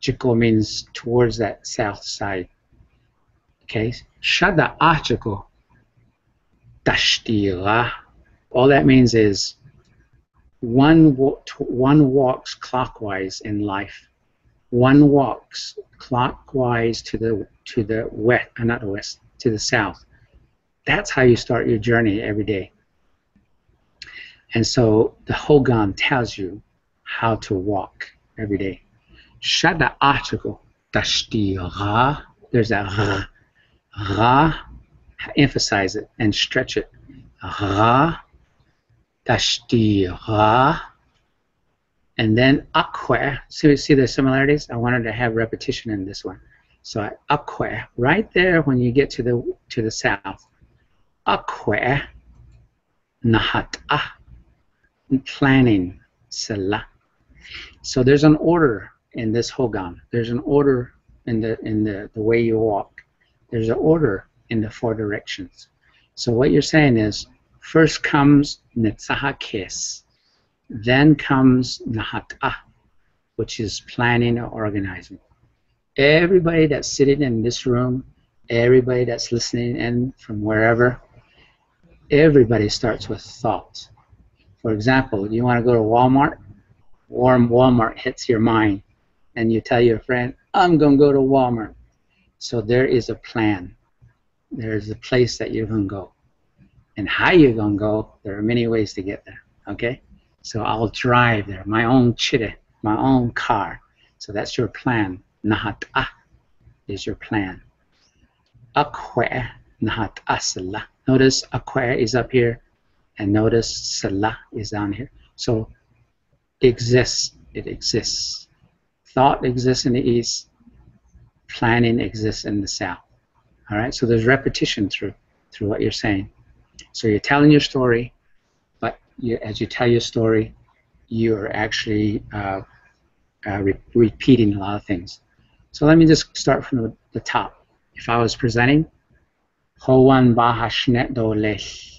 Chiko means towards that south side. Okay. Shada'ah chiko. Tashtira. All that means is one walks clockwise in life. One walks clockwise to the west, not the west, to the south. That's how you start your journey every day. And so the Hogan tells you how to walk every day. Shada article, dashti ra. There's that ra. Ra, emphasize it and stretch it. Ra, dashti ra. And then akwe. See the similarities? I wanted to have repetition in this one. So akwe, right there when you get to the south. Akwe, nahat'ah. Planning, salah. So there's an order in this Hogan. There's an order in the way you walk. There's an order in the 4 directions. So what you're saying is, first comes Netzaha Kes, then comes Nahat'ah, which is planning or organizing. Everybody that's sitting in this room, everybody that's listening in from wherever, everybody starts with thought. For example, you want to go to Walmart, Walmart hits your mind, and you tell your friend, I'm going to go to Walmart. So there is a plan. There's a place that you're going to go. And how you're going to go, there are many ways to get there, okay? So I'll drive there, my own chide, my own car. So that's your plan. Nahat'ah is your plan. Akwe, nahat'ah salah. Notice akwe is up here, and notice salah is down here. So exists, it exists. Thought exists in the east, planning exists in the south. All right, so there's repetition through what you're saying. So you're telling your story, but as you tell your story, you're actually repeating a lot of things. So let me just start from the top. If I was presenting, Howan Bahashnet Dolech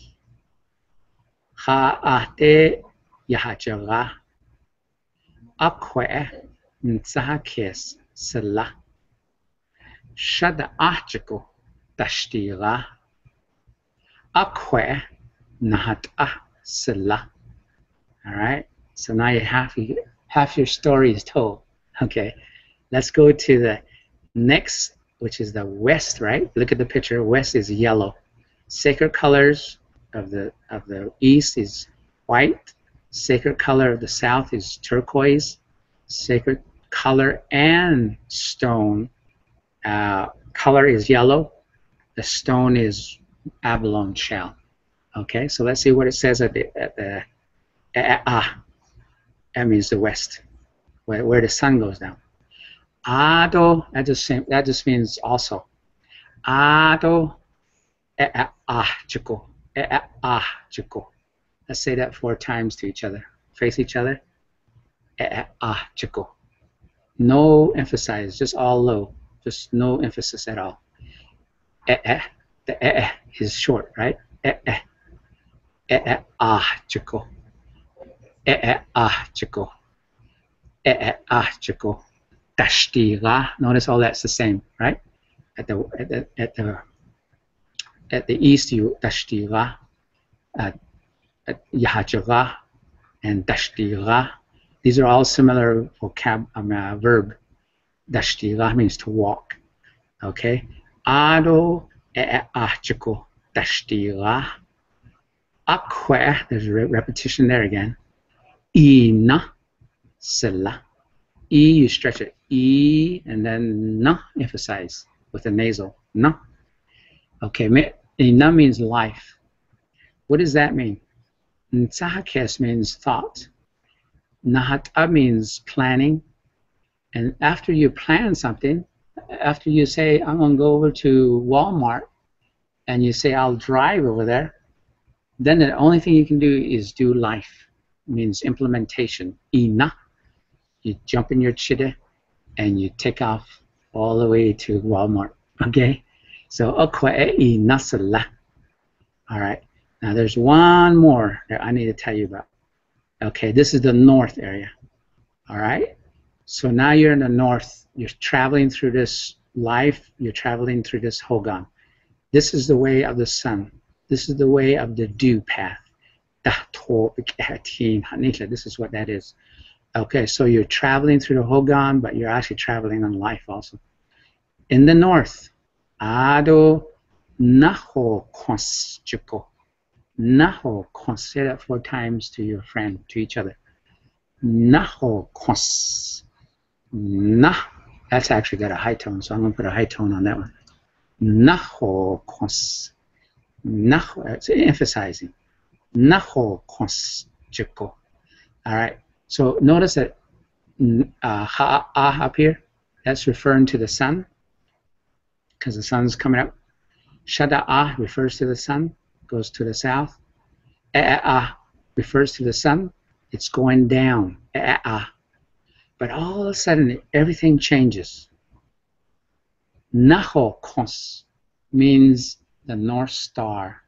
Ha'ate Yahajaga Akwe Ntsahakes Salah Shada Ahjako Tashtira Akwe Nahat'ah Salah. Alright, so now you half your story is told. Okay, let's go to the next, which is the west, right? Look at the picture. West is yellow. Sacred colors of the east is white. Sacred color of the south is turquoise. Sacred color and stone color is yellow. The stone is abalone shell. Okay, so let's see what it says at the that means the west, where the sun goes down. Ado, that just means also. Ado chiko. Chiko. Let's say that 4 times to each other. Face each other. Chiko. No emphasis, just all low. Just no emphasis at all. The is short, right? Chiko. Chiko. Chiko. Tashtira. Notice all that's the same, right? At the east, you tashtira, yahajara, and tashtira. These are all similar verb. Tashtira means to walk. Okay. Ado chiko tashtira. Akwe. There's a repetition there again. Ina sela. E, you stretch it. E, and then na, emphasize with the nasal. Na. Okay, ina means life. What does that mean? Ntsahakes means thought. Nahat'ah means planning. And after you plan something, after you say, I'm going to go over to Walmart, and you say, I'll drive over there, then the only thing you can do is do life. It means implementation. Ina. You jump in your chide and you take off all the way to Walmart. Okay? So, okwa'i nasala. All right. Now, there's one more that I need to tell you about. Okay, this is the north area. All right? So now you're in the north. You're traveling through this life. You're traveling through this Hogan. This is the way of the sun. This is the way of the dew path. This is what that is. Okay, so you're traveling through the Hogan, but you're actually traveling in life also. In the north, Ado Naho Konsjiko. Naho Kons. Say that 4 times to your friend, to each other. Naho Kons. Nah. That's actually got a high tone, so I'm going to put a high tone on that one. Naho Kons. Naho. It's emphasizing. Naho Konsjiko. All right. So notice that ha up here, that's referring to the sun, because the sun's coming up. Shada refers to the sun, goes to the south. Refers to the sun, it's going down. But all of a sudden, everything changes. Naho Kons means the North Star.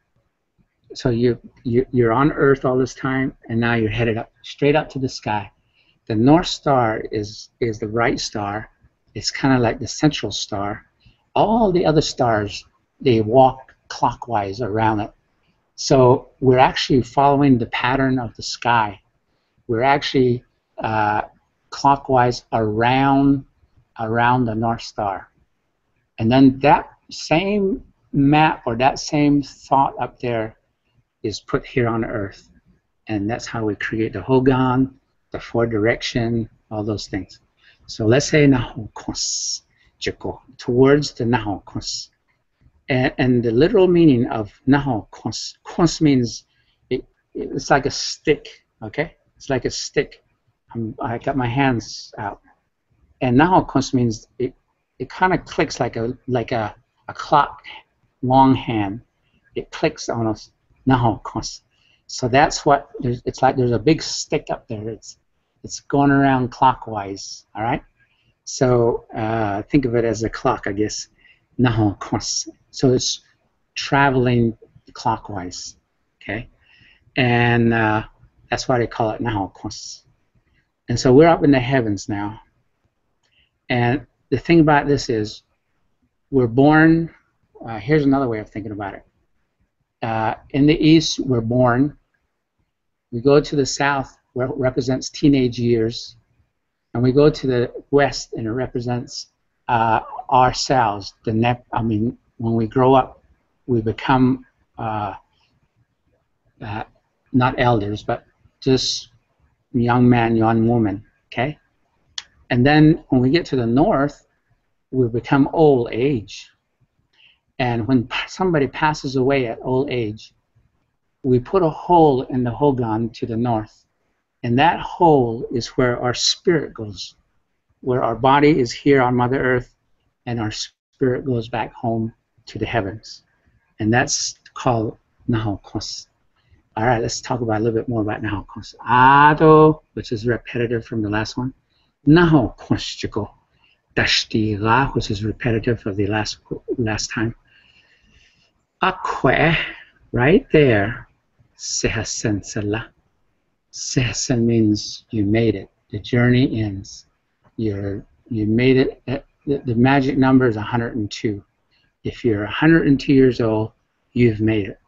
So you're on Earth all this time, and now you're headed up, straight up to the sky. The North Star is the right star. It's kind of like the central star. All the other stars, they walk clockwise around it. So we're actually following the pattern of the sky. We're actually clockwise around the North Star. And then that same map or that same thought up there is put here on Earth. And that's how we create the Hogan, the 4 direction, all those things. So let's say Naho Kons Jiko, towards the Naho Kons. And the literal meaning of Naho Kons, Kons means it's like a stick, okay? It's like a stick. I got my hands out. And Naho Kons means it kind of clicks like a clock, long hand. It clicks on us. Naho Kons. So that's what it's like. There's a big stick up there. It's going around clockwise. All right. So think of it as a clock, I guess. Naho Kons. So it's traveling clockwise. Okay. And that's why they call it Naho Kons. And so we're up in the heavens now. And the thing about this is, we're born. Here's another way of thinking about it. In the east, we're born. We go to the south, where it represents teenage years, and we go to the west, and it represents ourselves. When we grow up, we become not elders, but just young man, young woman. Okay, and then when we get to the north, we become old age. And when somebody passes away at old age, we put a hole in the Hogan to the north. And that hole is where our spirit goes, where our body is here on Mother Earth, and our spirit goes back home to the heavens. And that's called Naho Kons. All right, let's talk about a little bit more about Naho Kons. Ado, which is repetitive from the last one. Naho Kons Jiko. Dashtira, which is repetitive of the last time. Akwe, right there. Sehasen Salah. Sehasen means you made it. The journey ends. You made it. The magic number is 102. If you're 102 years old, you've made it.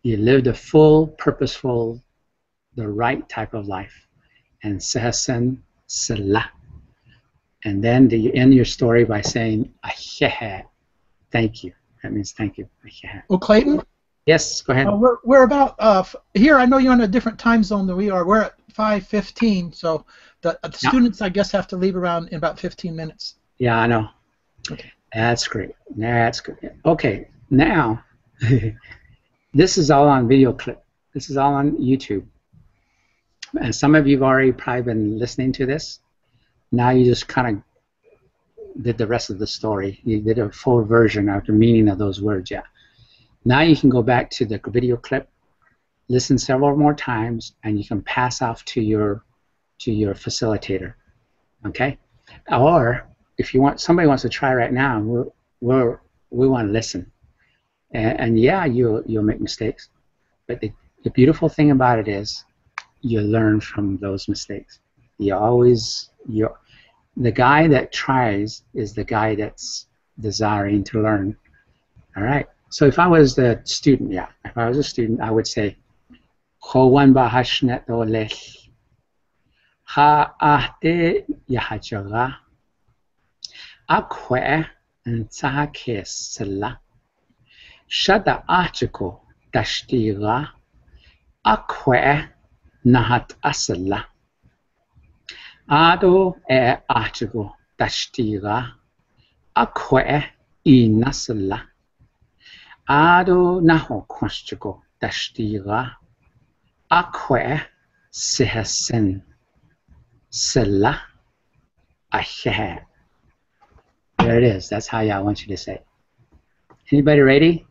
You lived a full, purposeful, the right type of life. And Sehasen Salah. And then you end your story by saying, Ahehe, thank you. That means thank you. Ahehe. Well, Clayton? Yes, go ahead. We're about, here, I know you're in a different time zone than we are. We're at 5:15, so the students, I guess, have to leave around in about 15 minutes. Yeah, I know. Okay. That's great. That's good. Okay, now, this is all on video clip. This is all on YouTube. And some of you have already probably been listening to this. Now you just kind of did the rest of the story. You did a full version of the meaning of those words, yeah. Now you can go back to the video clip, listen several more times, and you can pass off to your facilitator, okay? Or if you want, somebody wants to try right now, we want to listen, and yeah, you'll make mistakes, but the beautiful thing about it is you learn from those mistakes. The guy that tries is the guy that's desiring to learn. All right. So if I was the student, yeah, if I was a student, I would say, Khowan bahashnet oleh, Ha ahte yahajaga. Akwe nsake sala. Shada achiko dashtira. Akwe nahat asala. Ado achiko dashtira. Akwe inasala. Ado naho kwastiko dashtira. Akwe sehesen. Sala aheh. There it is. That's how I want you to say it. Anybody ready?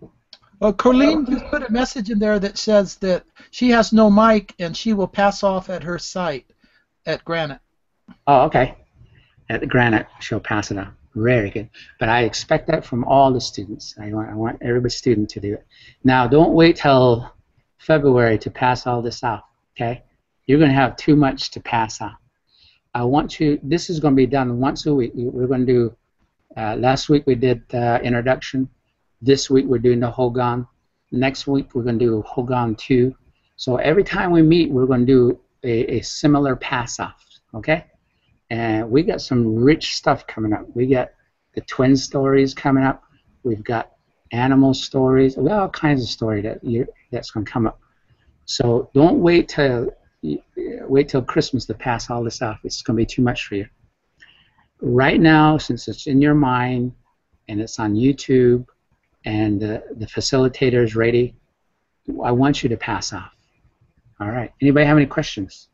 Well, Colleen just put a message in there that says that she has no mic and she will pass off at her site at Granite. Oh, okay. At the Granite, she'll pass it on. Very good. But I expect that from all the students. I want every student to do it. Now, don't wait till February to pass all this off, okay? You're going to have too much to pass off. I want you, this is going to be done once a week. We're going to do, last week we did introduction. This week we're doing the Hogan. Next week we're going to do Hogan 2. So every time we meet, we're going to do a similar pass-off, okay? And we got some rich stuff coming up. We got the twin stories coming up. We've got animal stories. We got all kinds of story that's going to come up. So don't wait till Christmas to pass all this off. It's going to be too much for you. Right now, since it's in your mind and it's on YouTube and the facilitator is ready, I want you to pass off. All right. Anybody have any questions?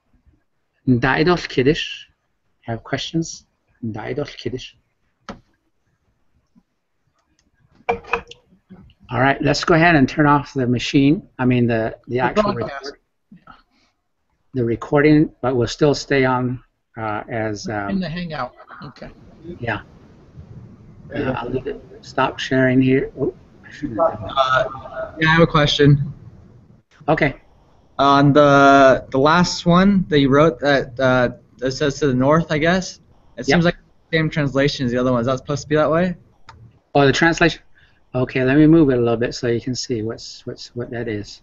Ndaidol Kiddush. Have questions? Ndaidol Kiddush. All right. Let's go ahead and turn off the machine. I mean the actual recording. The recording, but we'll still stay on as in the Hangout. Okay. Yeah. I'll leave it. Stop sharing here. Oh, Yeah, I have a question. okay. On the last one that you wrote that says to the north, I guess, it seems like the same translation as the other one. Is that supposed to be that way? Oh, the translation. Okay, let me move it a little bit so you can see what that is.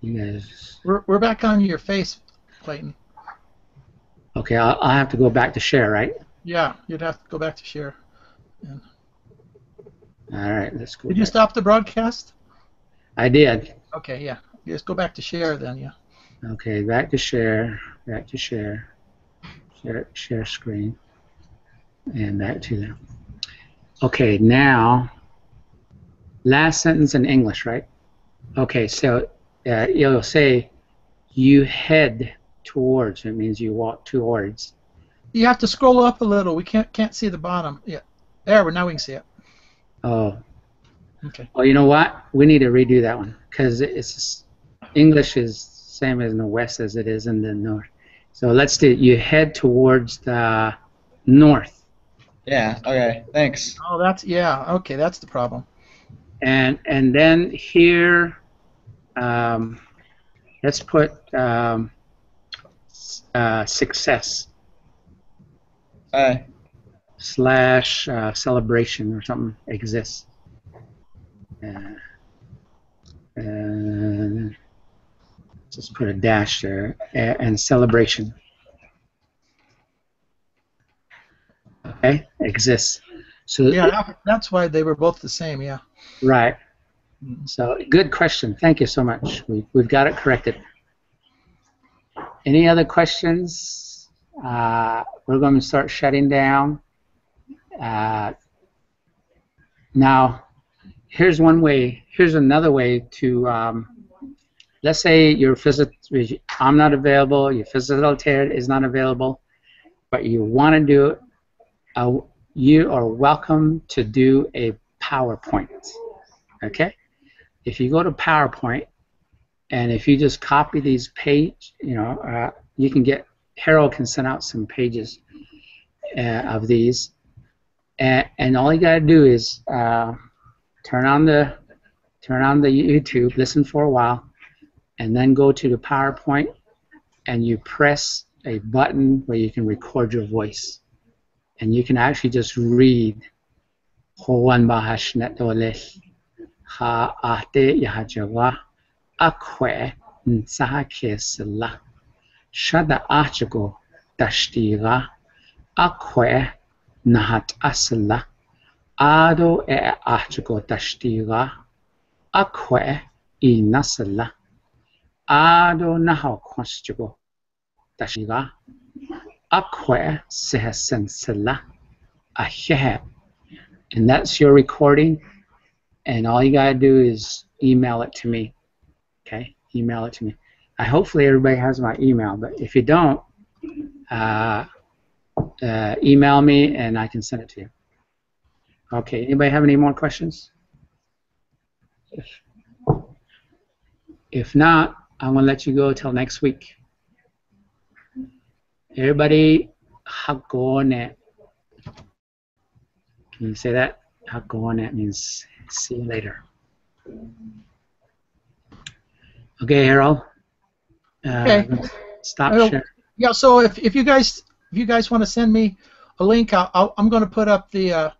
You guys. We're back on your face, Clayton. Okay, I'll have to go back to share, right? Yeah, you'd have to go back to share. And All right, let's go. did you stop the broadcast? I did. Okay, yeah. You just go back to share then, yeah. Okay, back to share, share screen, and back to there. Okay, now, last sentence in English, right? Okay, so you'll say, you head towards. It means you walk towards. You have to scroll up a little. We can't see the bottom. Yeah, there. Now we can see it. Oh. Okay. Oh, you know what? We need to redo that one because it's English is same as in the West as it is in the North. So let's do. You head towards the north. Yeah. Okay. Thanks. Oh, that's yeah. Okay, that's the problem. And then here, let's put success slash celebration or something exists. Just put a dash there and celebration. Okay, exists. So yeah, that's why they were both the same. Yeah. Right. So good question. Thank you so much. We've got it corrected. Any other questions? We're going to start shutting down. Now, here's one way. Here's another way to. Let's say I'm not available. Your facilitator is not available, but you want to do it. You are welcome to do a PowerPoint. Okay. If you go to PowerPoint, and if you just copy these pages, you can get, Harold can send out some pages of these, and all you gotta do is turn on the YouTube, listen for a while, and then go to the PowerPoint, and you press a button where you can record your voice, and you can actually just read Ha ate yahajawa akwe nsahake sala. Shada Achago Dashtira Akwe Nahat Asla Ado Achago Dashtira Akwe Nasla Ado Naho Constigo Dashtira Akwe Sehasensala Ahe. And that's your recording, and all you gotta do is email it to me. Okay, email it to me. Hopefully everybody has my email, but if you don't, email me and I can send it to you. Okay, anybody have any more questions? If not, I'm gonna let you go till next week. Everybody, hagone. Can you say that? Hagone means see you later. Okay, Harold. Okay. Stop sharing. Yeah. So if you guys want to send me a link, I'm going to put up the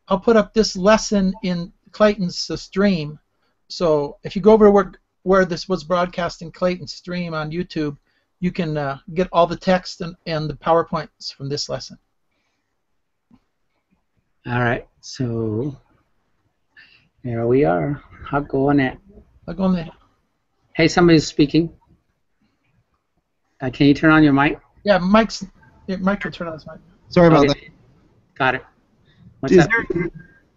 I'll put up this lesson in Clayton's stream. So if you go over where this was broadcast in Clayton's stream on YouTube, you can get all the text and the PowerPoints from this lesson. All right. So here we are. Hagone. Hagone. Hey, somebody's speaking. Can you turn on your mic? Yeah, Mike can turn on his mic. Sorry about that. Got it. What's up?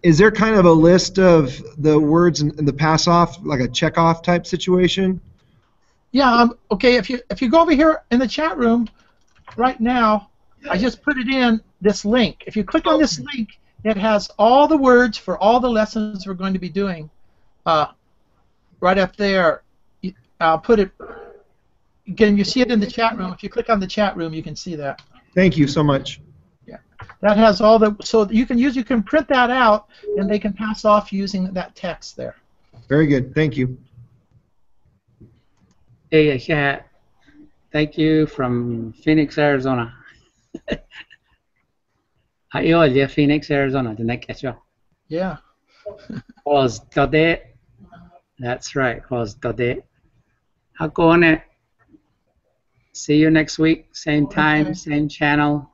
Is there kind of a list of the words in the pass off, like a check off type situation? Yeah. Okay. If you go over here in the chat room right now, I just put it in this link. If you click on this link, it has all the words for all the lessons we're going to be doing. Right up there. I'll put it. Can you see it in the chat room? If you click on the chat room, you can see that. Thank you so much. Yeah, that has all the. So you can print that out, and they can pass off using that text there. Very good. Thank you. Hey, yeah. Thank you from Phoenix, Arizona. Hi, Phoenix, Arizona. Didn't I catch you? Yeah. Was Dode. That's right. Was Dode. Hagone. See you next week. Same time, same channel.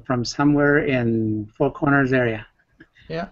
From somewhere in Four Corners area. Yeah.